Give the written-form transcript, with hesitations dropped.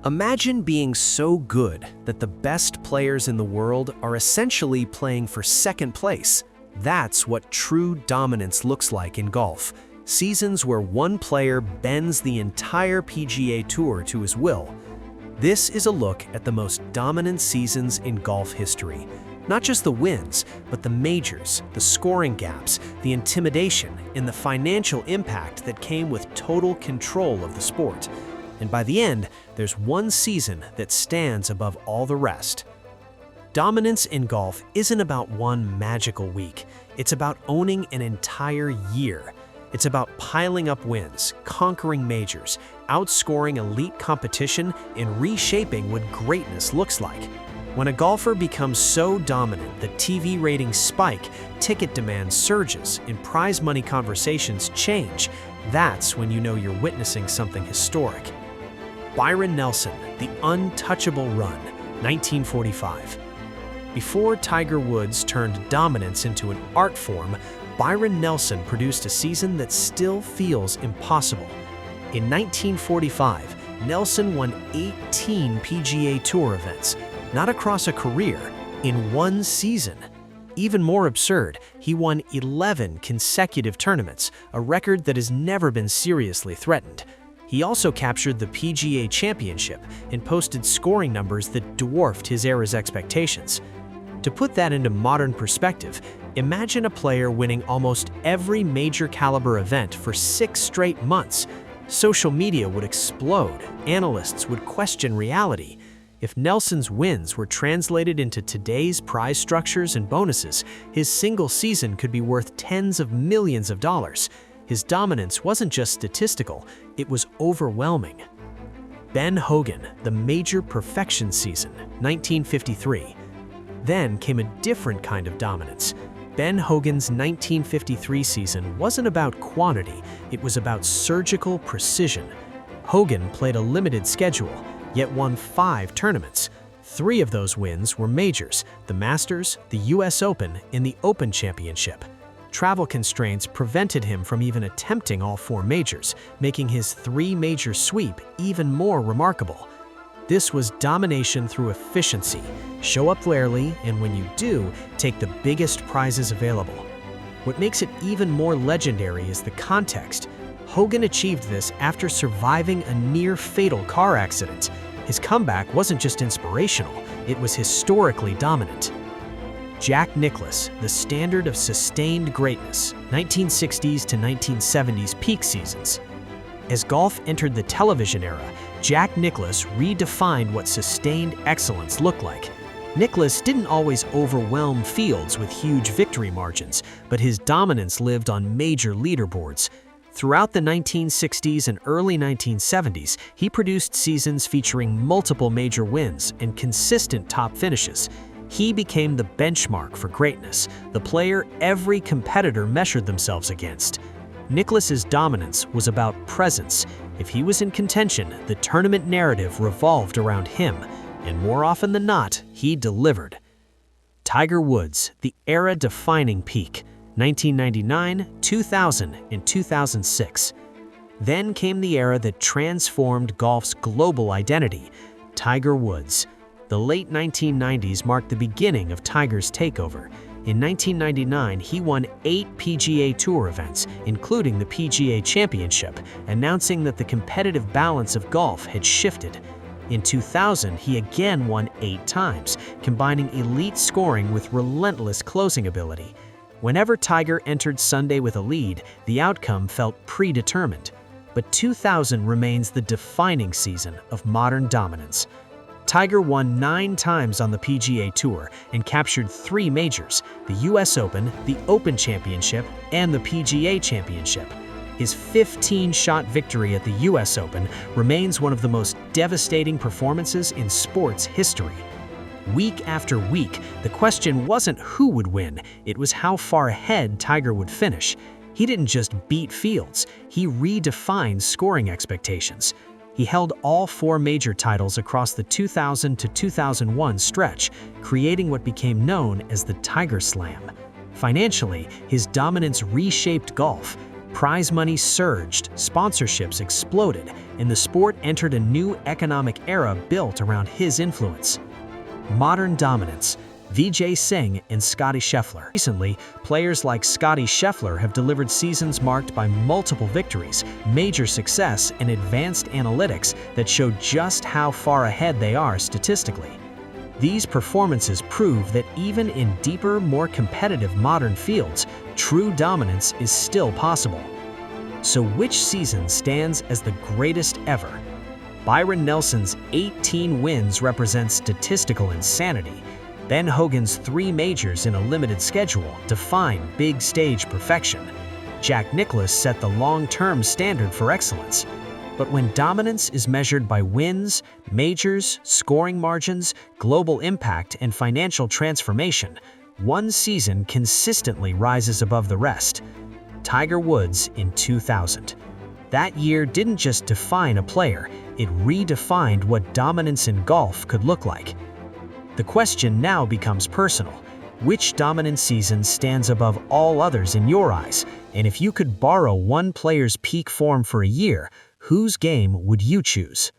Imagine being so good that the best players in the world are essentially playing for second place. That's what true dominance looks like in golf. Seasons where one player bends the entire PGA Tour to his will. This is a look at the most dominant seasons in golf history. Not just the wins, but the majors, the scoring gaps, the intimidation, and the financial impact that came with total control of the sport. And by the end, there's one season that stands above all the rest. Dominance in golf isn't about one magical week. It's about owning an entire year. It's about piling up wins, conquering majors, outscoring elite competition, and reshaping what greatness looks like. When a golfer becomes so dominant that TV ratings spike, ticket demand surges, and prize money conversations change, that's when you know you're witnessing something historic. Byron Nelson, the untouchable run, 1945. Before Tiger Woods turned dominance into an art form, Byron Nelson produced a season that still feels impossible. In 1945, Nelson won 18 PGA Tour events, not across a career, in one season. Even more absurd, he won 11 consecutive tournaments, a record that has never been seriously threatened. He also captured the PGA Championship and posted scoring numbers that dwarfed his era's expectations. To put that into modern perspective, imagine a player winning almost every major caliber event for 6 straight months. Social media would explode. Analysts would question reality. If Nelson's wins were translated into today's prize structures and bonuses, his single season could be worth tens of millions of dollars. His dominance wasn't just statistical, it was overwhelming. Ben Hogan, the major perfection season, 1953. Then came a different kind of dominance. Ben Hogan's 1953 season wasn't about quantity, it was about surgical precision. Hogan played a limited schedule, yet won 5 tournaments. 3 of those wins were majors: the Masters, the US Open, and the Open Championship. Travel constraints prevented him from even attempting all 4 majors, making his 3-major sweep even more remarkable. This was domination through efficiency. Show up rarely, and when you do, take the biggest prizes available. What makes it even more legendary is the context. Hogan achieved this after surviving a near-fatal car accident. His comeback wasn't just inspirational, it was historically dominant. Nicklaus, the standard of sustained greatness, 1960s to 1970s peak seasons. As golf entered the television era, Nicklaus redefined what sustained excellence looked like. Nicklaus didn't always overwhelm fields with huge victory margins, but his dominance lived on major leaderboards. Throughout the 1960s and early 1970s, he produced seasons featuring multiple major wins and consistent top finishes. He became the benchmark for greatness, the player every competitor measured themselves against. Nicklaus's dominance was about presence. If he was in contention, the tournament narrative revolved around him, and more often than not, he delivered. Tiger Woods, the era-defining peak, 1999, 2000, and 2006. Then came the era that transformed golf's global identity, Tiger Woods. The late 1990s marked the beginning of Tiger's takeover. In 1999, he won 8 PGA Tour events, including the PGA Championship, announcing that the competitive balance of golf had shifted. In 2000, he again won 8 times, combining elite scoring with relentless closing ability. Whenever Tiger entered Sunday with a lead, the outcome felt predetermined. But 2000 remains the defining season of modern dominance. Tiger won 9 times on the PGA Tour and captured 3 majors: the US Open, the Open Championship, and the PGA Championship. His 15-shot victory at the US Open remains one of the most devastating performances in sports history. Week after week, the question wasn't who would win, it was how far ahead Tiger would finish. He didn't just beat fields, he redefined scoring expectations. He held all 4 major titles across the 2000 to 2001 stretch, creating what became known as the Tiger Slam. Financially, his dominance reshaped golf. Prize money surged, sponsorships exploded, and the sport entered a new economic era built around his influence. Modern dominance. Vijay Singh and Scottie Scheffler. Recently, players like Scottie Scheffler have delivered seasons marked by multiple victories, major success, and advanced analytics that show just how far ahead they are statistically. These performances prove that even in deeper, more competitive modern fields, true dominance is still possible. So which season stands as the greatest ever? Byron Nelson's 18 wins represent statistical insanity. Ben Hogan's 3 majors in a limited schedule define big stage perfection. Nicklaus set the long-term standard for excellence. But when dominance is measured by wins, majors, scoring margins, global impact, and financial transformation, one season consistently rises above the rest. Tiger Woods in 2000. That year didn't just define a player, it redefined what dominance in golf could look like. The question now becomes personal. Which dominant season stands above all others in your eyes? And if you could borrow one player's peak form for a year, whose game would you choose?